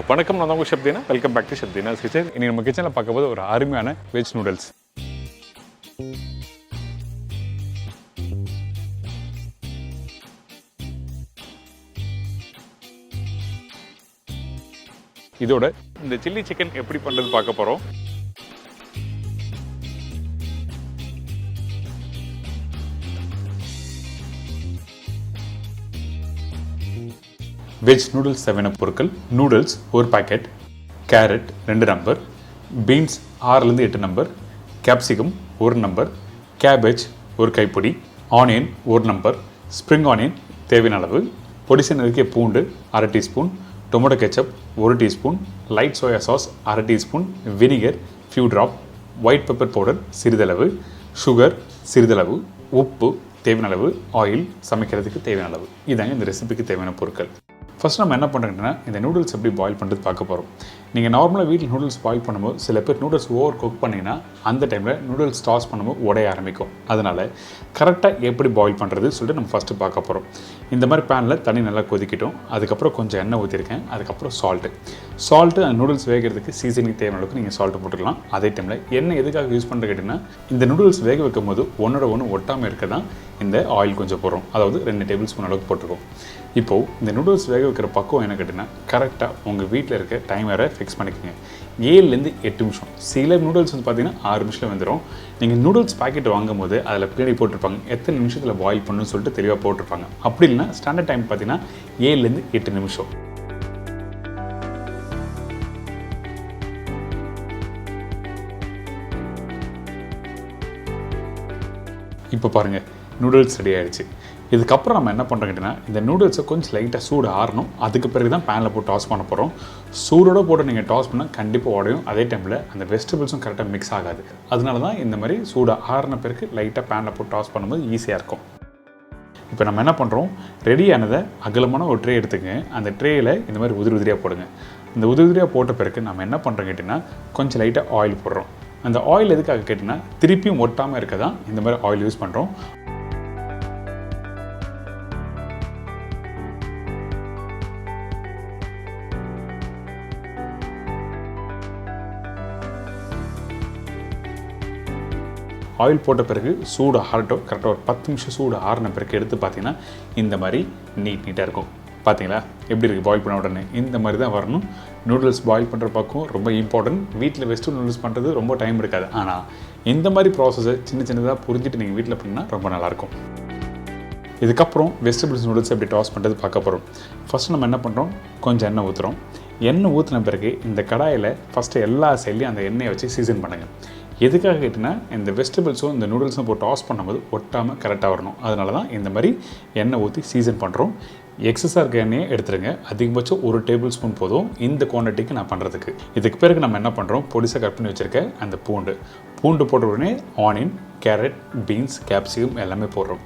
வணக்கம், நான் உங்கள் chef Deena. Welcome back to chef Deena's kitchen. இன்னைக்கு நம்ம கிச்சனில் பார்க்கும்போது ஒரு அருமையான வெஜ் நூடுல்ஸ். இதோட இந்த சில்லி சிக்கன் எப்படி பண்ணுறது பார்க்க போகிறோம். வெஜ் நூடுல்ஸ் தேவையான பொருட்கள்: நூடுல்ஸ் ஒரு பாக்கெட், கேரட் 2 நம்பர், பீன்ஸ் 6லேருந்து 8 நம்பர், கேப்சிகம் 1 நம்பர், கேபேஜ் ஒரு கைப்பிடி, ஆனியன் 1 நம்பர், ஸ்ப்ரிங் ஆனியன் தேவையான அளவு, பொடிசை நறுக்கிய பூண்டு 1/2 teaspoon, tomato ketchup 1 teaspoon, light soya sauce 1/2 teaspoon, vinegar few drop, white pepper powder சிறிதளவு, சுகர் சிறிதளவு, உப்பு தேவையான அளவு, ஆயில் சமைக்கிறதுக்கு தேவையான அளவு. இதாங்க இந்த ரெசிபிக்கு தேவையான பொருட்கள். ஃபஸ்ட் நம்ம என்ன பண்ணுறோம்னா, இந்த நூடுல்ஸ் எப்படி பாயில் பண்ணுறது பார்க்க போகிறோம். நீங்கள் நார்மலாக வீட்டில் நூடுல்ஸ் பாயில் பண்ணும்போது சில பேர் நூடுல்ஸ் ஓவர் குக் பண்ணிங்கன்னா அந்த டைமில் நூடுல்ஸ் டாஸ் பண்ணும்போது உடைய ஆரம்பிக்கும். அதனால் கரெக்டாக எப்படி பாயில் பண்ணுறது சொல்லிட்டு நம்ம ஃபஸ்ட்டு பார்க்க போகிறோம். இந்த மாதிரி பேனில் தண்ணி நல்லா கொதிக்கிட்டோம். அதுக்கப்புறம் கொஞ்சம் எண்ணெய் ஊற்றிருக்கேன். அதுக்கப்புறம் சால்ட்டு அந்த நூடுல்ஸ் வேகிறதுக்கு சீசனிங் தேவையான அளவுக்கு நீங்கள் சால்ட்டு போட்டுக்கலாம். அதே டைமில் எண்ணெய் எதுக்காக யூஸ் பண்ணுறது கேட்டிங்கன்னா, இந்த நூடுல்ஸ் வேக வைக்கும் போது ஒன்றோட ஒன்று ஒட்டாமல் இருக்க தான் இந்த ஆயில் கொஞ்சம் போடுறோம். அதாவது 2 டேபிள் ஸ்பூன் அளவுக்கு போட்டிருக்கோம். இப்போது இந்த நூடுல்ஸ் வேக வைக்கிற பக்குவம் என்ன கேட்டிங்கன்னா, கரெக்டாக உங்கள் வீட்டில் இருக்க டைம் வேறு ஃபிக்ஸ் பண்ணிக்கோங்க. 7லேருந்து 8 நிமிஷம். சில நூடுல்ஸ் வந்து பார்த்திங்கன்னா 6 நிமிஷத்தில் வந்துடும். நீங்கள் நூடுல்ஸ் பாக்கெட் வாங்கும் போது அதில் பின்னாடி போட்டிருப்பாங்க எத்தனை நிமிஷத்தில் பாயில் பண்ணணும்னு சொல்லிட்டு தெளிவாக போட்டிருப்பாங்க. அப்படி இல்லைன்னா ஸ்டாண்டர்ட் டைம் பார்த்திங்கன்னா 7லேருந்து 8 நிமிஷம். இப்போ பாருங்கள், நூடுல்ஸ் ரெடி ஆகிடுச்சு. இதுக்கப்புறம் நம்ம என்ன பண்ணுறோம் கேட்டிங்கன்னா, இந்த நூடுல்ஸை கொஞ்சம் லைட்டாக சூடு ஆறணும். அதுக்கு பிறகு தான் பேனில் போட்டு டாஸ் பண்ண போகிறோம். சூடோடு போட்டு நீங்கள் டாஸ் பண்ணால் கண்டிப்பாக உடையும். அதே டைமில் அந்த வெஜிடபிள்ஸும் கரெக்டாக மிக்ஸ் ஆகாது. அதனால தான் இந்த மாதிரி சூடு ஆறின பிறகு லைட்டாக பேனில் போட்டு டாஸ் பண்ணும்போது ஈஸியாக இருக்கும். இப்போ நம்ம என்ன பண்ணுறோம், ரெடியானதை அகலமான ஒரு ட்ரே எடுத்துங்க. அந்த ட்ரேயில் இந்த மாதிரி உதிரியாக போடுங்க. இந்த உதிரியாக போட்ட பிறகு நம்ம என்ன பண்ணுறோம் கேட்டிங்கன்னா, கொஞ்சம் லைட்டாக ஆயில் போடுறோம். அந்த ஆயில் எதுக்காக கேட்டிங்கன்னா, திருப்பியும் ஒட்டாமல் இருக்க தான் இந்த மாதிரி ஆயில் யூஸ் பண்ணுறோம். ஆயில் போட்ட பிறகு சூடு ஆறட்டும். கரெக்டாக ஒரு 10 நிமிஷம் சூடு ஆறின பிறகு எடுத்து பார்த்தீங்கன்னா இந்த மாதிரி நீட்டாக இருக்கும். பார்த்தீங்களா எப்படி இருக்குது? பாயில் பண்ண உடனே இந்த மாதிரி தான் வரணும். நூடுல்ஸ் பாயில் பண்ணுற பக்கம் ரொம்ப இம்பார்ட்டன்ட். வீட்டில் வெஸ்டர்ன் நூடுல்ஸ் பண்ணுறது ரொம்ப டைம் எடுக்காது. ஆனால் இந்த மாதிரி ப்ராசஸை சின்னதாக புரிஞ்சுட்டு நீங்கள் வீட்டில் பண்ணால் ரொம்ப நல்லாயிருக்கும். இதுக்கப்புறம் வெஜிடபிள்ஸ் நூடுல்ஸ் எப்படி டாஸ் பண்ணுறது பார்க்க போகிறோம். ஃபஸ்ட்டு நம்ம என்ன பண்ணுறோம், கொஞ்சம் எண்ணெய் ஊற்றுறோம். எண்ணெய் ஊற்றின பிறகு இந்த கடாயில் ஃபஸ்ட்டு எல்லா சைட்லேயும் அந்த எண்ணெயை வச்சு சீசன் பண்ணுங்கள். எதுக்காக கேட்டிங்கன்னா, இந்த வெஜிடபிள்ஸும் இந்த நூடுல்ஸும் போட்டு டாஸ் பண்ணும்போது ஒட்டாமல் கரெக்டாக வரணும். அதனால தான் இந்த மாதிரி எண்ணெய் ஊற்றி சீசன் பண்ணுறோம். எக்ஸஸாக இருக்க எண்ணெயை எடுத்துருங்க. அதிகபட்சம் 1 டேபிள் ஸ்பூன் போதும் இந்த குவான்டிட்டிக்கு நான் பண்ணுறதுக்கு. இதுக்கு பிறகு நம்ம என்ன பண்ணுறோம், பொடிசாக கட் பண்ணி வச்சுருக்க அந்த பூண்டு போட்ட உடனே ஆனியன், கேரட், பீன்ஸ், கேப்சிகம் எல்லாமே போடுறோம்.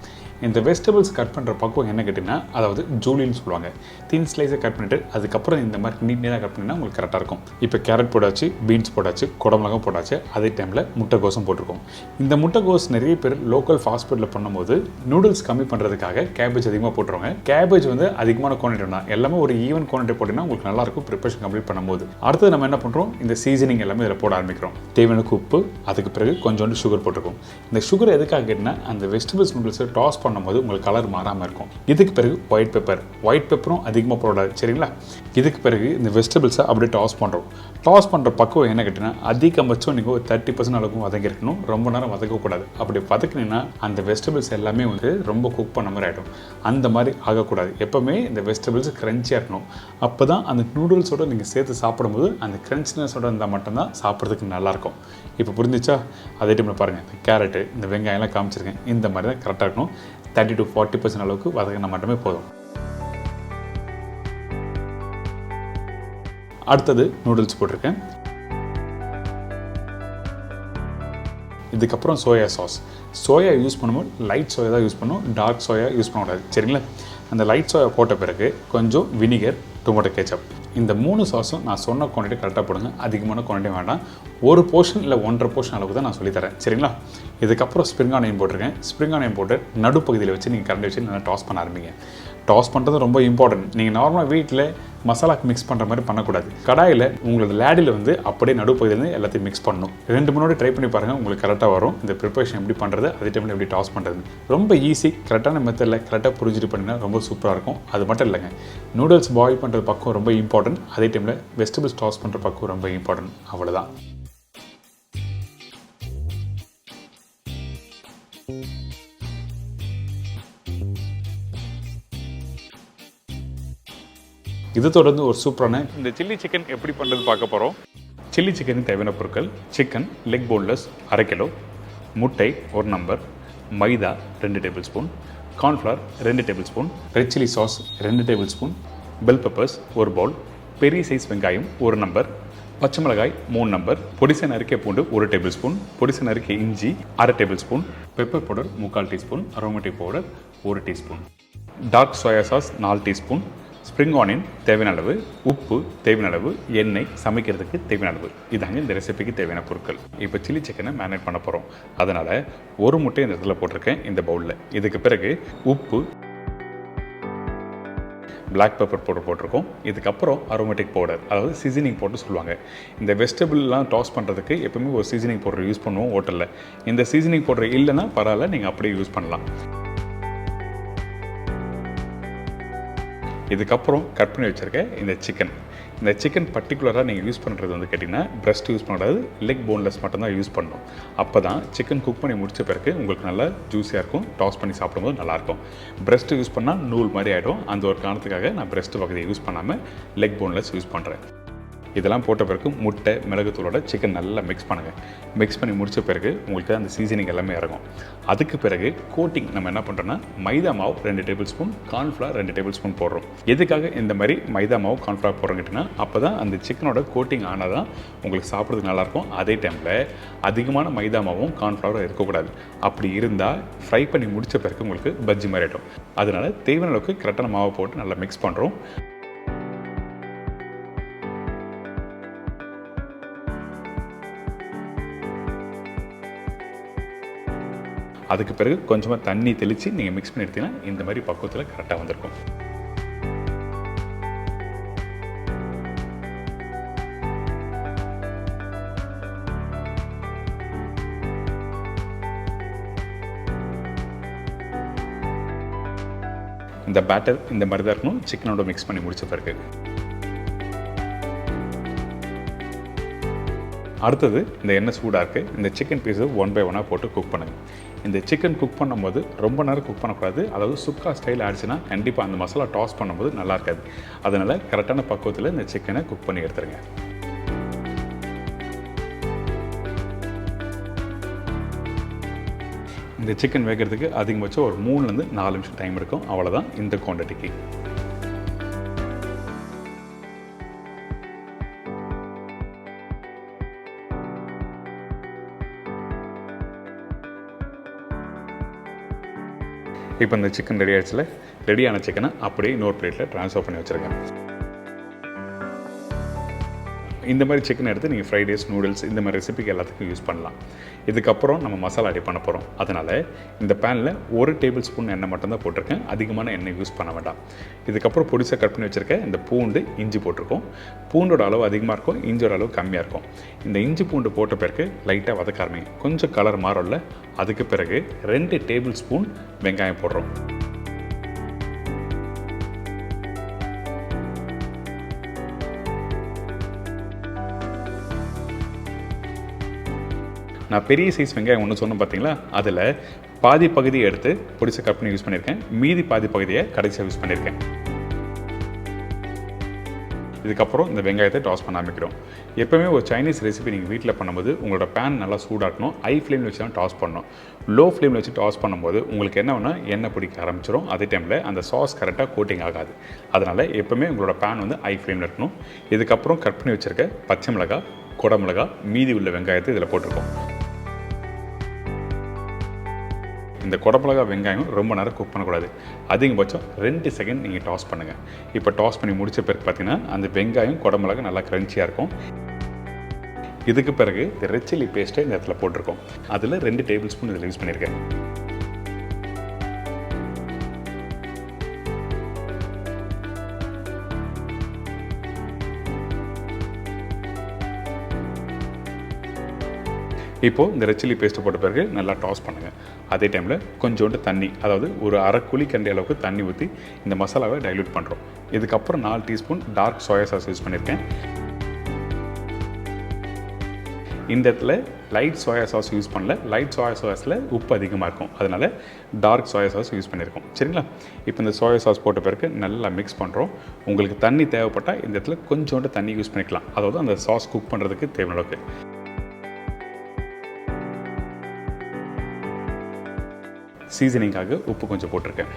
இந்த வெஜிடபிள்ஸ் கட் பண்ணுற பக்குவம் என்ன கேட்டிங்கன்னா, அதாவது ஜூலின்னு சொல்லுவாங்க. தின் ஸ்லைஸை கட் பண்ணிவிட்டு அதுக்கப்புறம் இந்த மாதிரி நீட்டாக கட் பண்ணினா உங்களுக்கு கரெக்டாக இருக்கும். இப்போ கேரட் போட்டாச்சு, பீன்ஸ் போட்டாச்சு, குடமிளகம் போட்டாச்சு. அதே டைமில் முட்டைகோஸும் போட்டிருக்கோம். இந்த முட்டைகோஸ் நிறைய பேர் லோக்கல் ஃபாஸ்ட் ஃபுட்டில் பண்ணும்போது நூடுல்ஸ் கம்மி பண்ணுறதுக்காக கேபேஜ் அதிகமாக போட்டுருவாங்க. கேபேஜ் வந்து அதிகமான குவான்டிட்டி தான். எல்லாமே ஒரு ஈவன் குவான்டிட்டி போட்டிங்கன்னா உங்களுக்கு நல்லாயிருக்கும் ப்ரிப்பரேஷன் கம்ப்ளீட் பண்ணும்போது. அடுத்தது நம்ம என்ன பண்ணுறோம், இந்த சீசனிங் எல்லாமே இதில் போட ஆரம்பிக்கிறோம். தேவையான உப்பு, அதுக்கு பிறகு கொஞ்சோண்டு சுகர் போட்டிருக்கோம். இந்த சுகர் எதுக்காக கேட்டிங்கன்னா, அந்த வெஜிடபிள்ஸ் நூடுல்ஸை டாஸ் பண்ணும்போது உங்களுக்கு கலர் மாறாமல் இருக்கும். இதுக்கு பிறகு ஒயிட் பெப்பரும் அதிகமாக போடாது, சரிங்களா? இதுக்கு பிறகு இந்த வெஜிடபிள்ஸை அப்படியே டாஸ் பண்ணுறோம். டாஸ் பண்ணுற பக்குவம் என்ன கேட்டிங்கன்னா, அதிகபட்சம் நீங்கள் ஒரு 30% அளவுக்கு வதங்கிருக்கணும். ரொம்ப நேரம் வதக்கக்கூடாது. அப்படி வதக்கினீங்கன்னா அந்த வெஜிடபிள்ஸ் எல்லாமே வந்து ரொம்ப குக் பண்ண மாதிரி ஆகிடும். அந்த மாதிரி ஆகக்கூடாது. எப்போவுமே இந்த வெஜிடபிள்ஸ் க்ரன்ச்சியாக இருக்கணும். அப்போ தான் அந்த நூடுல்ஸோடு நீங்கள் சேர்த்து சாப்பிடும்போது அந்த க்ரன்ச்சினஸோடு இருந்தால் மட்டும்தான் சாப்பிட்றதுக்கு நல்லாயிருக்கும். இப்போ புரிஞ்சிச்சா? அதே டைமில் பாருங்கள், இந்த கேரட்டு, இந்த வெங்காயம்லாம் காமிச்சிருக்கேன். இந்த மாதிரி தான் கரெக்டாக இருக்கணும். 30 to 40% அளவுக்கு வதக்கினா மட்டுமே போதும். அடுத்தது நூடுல்ஸ் போட்டிருக்கேன். இதுக்கப்புறம் சோயா சாஸ். சோயா யூஸ் பண்ணும்போது லைட் சோயா தான் யூஸ் பண்ணணும், டார்க் சோயா யூஸ் பண்ணக்கூடாது, சரிங்களா? அந்த லைட் சோயா போட்ட பிறகு கொஞ்சம் வினிகர், டொமேட்டோ கெச்சப். இந்த 3 சாஸும் நான் சொன்ன குவான்டிட்டி கரெக்டாக போடுங்க. அதிகமான குவான்டிட்டி வேண்டாம். ஒரு போர்ஷன் இல்லை 1.5 போர்ஷன் அளவுக்கு தான் நான் சொல்லித்தரேன், சரிங்களா? இதுக்கப்புறம் ஸ்ப்ரிங் ஆனியன் போட்டிருக்கேன். ஸ்ப்ரிங் ஆனியன் போட்டு நடுப்பகுதியில் வச்சு நீங்கள் கரண்டி வச்சு நல்லா டாஸ் பண்ண ஆரம்பிங்க. டாஸ் பண்ணுறது ரொம்ப இம்பார்ட்டன்ட். நீங்கள் நார்மலாக வீட்டில் மசாலாக்கு மிக்ஸ் பண்ணுற மாதிரி பண்ணக்கூடாது. கடாயில் உங்களோட லேடில் வந்து அப்படியே நடுப்பகுதியிலேருந்து எல்லாத்தையும் மிக்ஸ் பண்ணணும். 2 முன்னாடி ட்ரை பண்ணி பாருங்கள், உங்களுக்கு கரெக்டாக வரும். இந்த ப்ரிப்பரேஷன் எப்படி பண்ணுறது, அதே டைமில் எப்படி டாஸ் பண்ணுறது ரொம்ப ஈஸி. கரெக்டான மெத்தடில் கரெக்டாக புரிஞ்சுட்டு பண்ணினா ரொம்ப சூப்பராக இருக்கும். அது மட்டும் இல்லைங்க, நூடுல்ஸ் பாயில் பண்ணுறது பக்கம் ரொம்ப இம்பார்ட்டன்ட். அதே டைமில் வெஜிடபிள்ஸ் டாஸ் பண்ணுற பக்கம் ரொம்ப இம்பார்ட்டன்ட். அவ்வளோதான். இது தொடர்ந்து ஒரு சூப்பரான இந்த சில்லி சிக்கன் எப்படி பண்ணுறது பார்க்க போகிறோம். சில்லி சிக்கனுக்கு தேவையான பொருட்கள்: சிக்கன் லெக் போன்லெஸ் 1/2 கிலோ, முட்டை 1 நம்பர், மைதா 2 table spoon, cornflour 2 table spoon, red chilli sauce 2 table spoon, bell peppers 1 bowl, பெரிய சைஸ் வெங்காயம் 1 நம்பர், பச்சை மிளகாய் 3 நம்பர், பொடிசை நறுக்கிய பூண்டு 1 டேபிள் ஸ்பூன், பொடிசை நறுக்கிய இஞ்சி 1/2 table spoon, pepper powder 3/4 teaspoon, aromatic powder 1 teaspoon, dark soya sauce 4 teaspoon, spring onion தேவையான அளவு, உப்பு தேவையான அளவு, எண்ணெய் சமைக்கிறதுக்கு தேவையான அளவு. இதாங்க இந்த ரெசிபிக்கு தேவையான பொருட்கள். இப்போ சில்லி சிக்கனை மேரினேட் பண்ண போகிறோம். அதனால் 1 முட்டை இந்த இடத்துல போட்டிருக்கேன் இந்த பவுலில். இதுக்கு பிறகு உப்பு, பிளாக் பெப்பர் பவுடர் போட்டிருக்கோம். இதுக்கப்புறம் அரோமேட்டிக் பவுடர், அதாவது சீசனிங் பவுடர் சொல்லுவாங்க. இந்த வெஜிடபிள்லாம் டாஸ் பண்ணுறதுக்கு எப்பவுமே ஒரு சீசனிங் பவுடர் யூஸ் பண்ணுவோம் ஹோட்டலில். இந்த சீசனிங் பவுடர் இல்லைன்னா பரவாயில்ல, நீங்கள் அப்படியே யூஸ் பண்ணலாம். இதுக்கப்புறம் கட் பண்ணி வச்சுருக்கேன் இந்த சிக்கன் பர்டிகுலராக நீங்கள் யூஸ் பண்ணுறது வந்து கேட்டிங்கன்னா பிரஸ்ட் யூஸ் பண்ணக்கூடாது, லெக் போன்லெஸ் மட்டும்தான் யூஸ் பண்ணணும். அப்போ தான் சிக்கன் குக் பண்ணி முடித்த பிறகு உங்களுக்கு நல்லா ஜூஸியாக இருக்கும், டாஸ் பண்ணி சாப்பிடும்போது நல்லாயிருக்கும். பிரஸ்ட்டு யூஸ் பண்ணால் நூல் மாதிரி ஆகிடும். அந்த ஒரு காரணத்துக்காக நான் பிரஸ்ட் பகுதியை யூஸ் பண்ணாமல் லெக் போன்லெஸ் யூஸ் பண்ணுறேன். இதெல்லாம் போட்ட பிறகு முட்டை மிளகுத்தூளோட சிக்கன் நல்லா மிக்ஸ் பண்ணுங்கள். மிக்ஸ் பண்ணி முடித்த பிறகு உங்களுக்கு அந்த சீசனிங் எல்லாமே இறங்கும். அதுக்கு பிறகு கோட்டிங் நம்ம என்ன பண்ணுறோன்னா மைதா மாவு 2 table spoon, cornflour 2 table spoon போடுறோம். எதுக்காக இந்த மாதிரி மைதா மாவு கார்ன்ஃப்ளவர் போடுறோங்கிட்டிங்கன்னா அப்போ தான் அந்த சிக்கனோட கோட்டிங் ஆனால் தான் உங்களுக்கு சாப்பிட்றதுக்கு நல்லாயிருக்கும். அதே டைமில் அதிகமான மைதா மாவும் கார்ன்ஃப்ளவரும் இருக்கக்கூடாது. அப்படி இருந்தால் ஃப்ரை பண்ணி முடித்த பிறகு உங்களுக்கு பஜ்ஜி மாதிரி ஆகிடும். அதனால் தேவையான அளவுக்கு கரெக்டான மாவை போட்டு நல்லா மிக்ஸ் பண்ணுறோம். அதுக்கு பிறகு கொஞ்சமாக தண்ணி தெளித்து நீங்கள் மிக்ஸ் பண்ணி எடுத்தீங்கன்னா இந்த மாதிரி பக்குவத்தில் கரெக்டாக வந்திருக்கும். இந்த பேட்டர் இந்த மாதிரி தான் இருக்கணும். சிக்கனோட மிக்ஸ் பண்ணி முடிச்ச பிறகு அடுத்தது இந்த எண்ணெய் சூடாக இருக்குது. இந்த சிக்கன் பீஸை 1 by 1 போட்டு குக் பண்ணுங்கள். இந்த சிக்கன் குக் பண்ணும்போது ரொம்ப நேரம் குக் பண்ணக்கூடாது. அதாவது சுக்கா ஸ்டைல் ஆயிடுச்சுன்னா கண்டிப்பாக அந்த மசாலா டாஸ் பண்ணும்போது நல்லா இருக்காது. அதனால் கரெக்டான பக்குவத்தில் இந்த சிக்கனை குக் பண்ணி எடுத்துருங்க. இந்த சிக்கன் வேகிறதுக்கு அதிகபட்சம் ஒரு 3 to 4 நிமிஷம் டைம் எடுக்கும். அவ்வளோதான் இந்த குவான்டிட்டிக்கு. இப்போ இந்த சிக்கன் ரெடி ஆகிடுச்சுல, ரெடியான சிக்கனை அப்படியே இன்னொரு பிளேட்டில் ட்ரான்ஸ்ஃபர் பண்ணி வச்சுருக்கேன். இந்த மாதிரி சிக்கன் எடுத்து நீங்கள் ஃப்ரைட் ரைஸ், நூடுல்ஸ் இந்த மாதிரி ரெசிபிக்கு எல்லாத்துக்கும் யூஸ் பண்ணலாம். இதுக்கப்புறம் நம்ம மசாலா ரெடி பண்ண போகிறோம். அதனால் இந்த பேனில் 1 டேபிள் ஸ்பூன் எண்ணெய் மட்டும்தான் போட்டிருக்கேன். அதிகமான எண்ணெய் யூஸ் பண்ண வேண்டாம். இதுக்கப்புறம் பொடிசாக கட் பண்ணி வச்சுருக்கேன் இந்த பூண்டு, இஞ்சி போட்டிருக்கோம். பூண்டோட அளவு அதிகமாக இருக்கும், இஞ்சியோட அளவு கம்மியாக இருக்கும். இந்த இஞ்சி பூண்டு போட்ட பிறகு லைட்டாக வதக்க ஆரம்பிங்க. கொஞ்சம் கலர் மாறல. அதுக்கு பிறகு 2 டேபிள் ஸ்பூன் வெங்காயம் போடுறோம். நான் பெரிய சைஸ் வெங்காயம் ஒன்று சொன்னேன் பார்த்தீங்களா, அதில் பாதி பகுதியை எடுத்து பொடிசை கட் பண்ணி யூஸ் பண்ணியிருக்கேன். மீதி பாதி பகுதியை கடைசியாக யூஸ் பண்ணியிருக்கேன். இதுக்கப்புறம் இந்த வெங்காயத்தை டாஸ் பண்ண ஆரம்பிக்கிறோம். எப்போவுமே ஒரு சைனீஸ் ரெசிபி நீங்கள் வீட்டில் பண்ணும்போது உங்களோட பேன் நல்லா சூடாட்டணும். ஹை ஃப்ளேமில் வச்சு தான் டாஸ் பண்ணணும். லோ ஃப்ளேமில் வச்சு டாஸ் பண்ணும்போது உங்களுக்கு என்ன வேணால் எண்ணெய் பிடிக்க ஆரம்பிச்சிடும். அதே டைமில் அந்த சாஸ் கரெக்டாக கோட்டிங் ஆகாது. அதனால் எப்போவுமே உங்களோட பேன் வந்து ஹை ஃப்ளேமில் இருக்கணும். இதுக்கப்புறம் கட் பண்ணி வச்சுருக்க பச்சை மிளகாய், குடமிளகாய், மீதி உள்ள வெங்காயத்தை இதில் போட்டிருக்கோம். இந்த குடமிளகா வெங்காயம் ரொம்ப நேரம் குக் பண்ணக்கூடாது. அதிகபட்சம் 2 செகண்ட் நீங்கள் டாஸ் பண்ணுங்கள். இப்போ டாஸ் பண்ணி முடித்த பிறகு பார்த்தீங்கன்னா அந்த வெங்காயம் குடமிளகா நல்லா க்ரன்ச்சியாக இருக்கும். இதுக்கு பிறகு இந்த ரெட் சில்லி பேஸ்ட்டை இந்த இடத்துல போட்டிருக்கோம். அதில் 2 டேபிள் ஸ்பூன் இதில் யூஸ் பண்ணியிருக்கேன். இப்போது இந்த ரெட் சில்லி பேஸ்ட்டு போட்ட பிறகு நல்லா டாஸ் பண்ணுங்கள். அதே டைமில் கொஞ்சோண்டு தண்ணி, அதாவது ஒரு அரை குழி கண்டி அளவுக்கு தண்ணி ஊற்றி இந்த மசாலாவை டைல்யூட் பண்ணுறோம். இதுக்கப்புறம் 4 teaspoon dark soya sauce use பண்ணியிருக்கேன். இந்த இடத்துல லைட் சோயா சாஸ் யூஸ் பண்ணல. லைட் சோயா சாஸில் உப்பு அதிகமாக இருக்கும், அதனால் டார்க் சோயா சாஸ் யூஸ் பண்ணியிருக்கோம். சரிங்களா? இப்போ இந்த சோயா சாஸ் போட்ட பிறகு நல்லா மிக்ஸ் பண்ணுறோம். உங்களுக்கு தண்ணி தேவைப்பட்டால் இந்த இடத்துல கொஞ்சோண்டு தண்ணி யூஸ் பண்ணிக்கலாம், அதாவது அந்த சாஸ் குக் பண்ணுறதுக்கு தேவையான அளவுக்கு. சீசனிங்காக உப்பு கொஞ்சம் போட்டிருக்கேன்.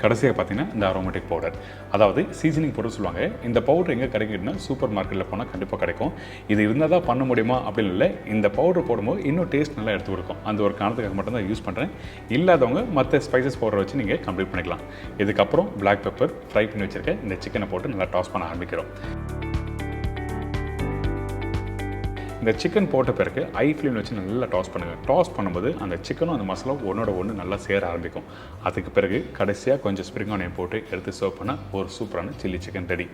கடைசியாக பார்த்தீங்கன்னா இந்த அரோமேட்டிக் பவுடர், அதாவது சீசனிங் பவுடர் சொல்லுவாங்க. இந்த பவுடர் எங்கே கிடைக்குதுன்னா சூப்பர் மார்க்கெட்டில் போனால் கண்டிப்பாக கிடைக்கும். இது இருந்தால் தான் பண்ண முடியுமா அப்படின்னு இல்லை, இந்த பவுடர் போடும்போது இன்னும் டேஸ்ட் நல்லா எடுத்து கொடுக்கும். அந்த ஒரு காரணத்துக்காக மட்டும் தான் யூஸ் பண்ணுறேன். இல்லாதவங்க மற்ற ஸ்பைசஸ் பவுடரை வச்சு நீங்கள் கம்ப்ளீட் பண்ணிக்கலாம். இதுக்கப்புறம் பிளாக் பெப்பர் ஃப்ரை பண்ணி வச்சுருக்க இந்த சிக்கனை போட்டு நல்லா டாஸ் பண்ண ஆரம்பிக்கிறோம். இந்த சிக்கன் போட்ட பிறகு ஹை ஃப்ளேமில் வச்சு நல்லா டாஸ் பண்ணுங்கள். டாஸ் பண்ணும்போது அந்த சிக்கனும் அந்த மசாலாவும் ஒன்றோட ஒன்று நல்லா சேர ஆரம்பிக்கும். அதுக்கு பிறகு கடைசியாக கொஞ்சம் ஸ்ப்ரிங் ஆனியன் போட்டு எடுத்து சர்வ் பண்ணால் ஒரு சூப்பரான சில்லி சிக்கன் ரெடி.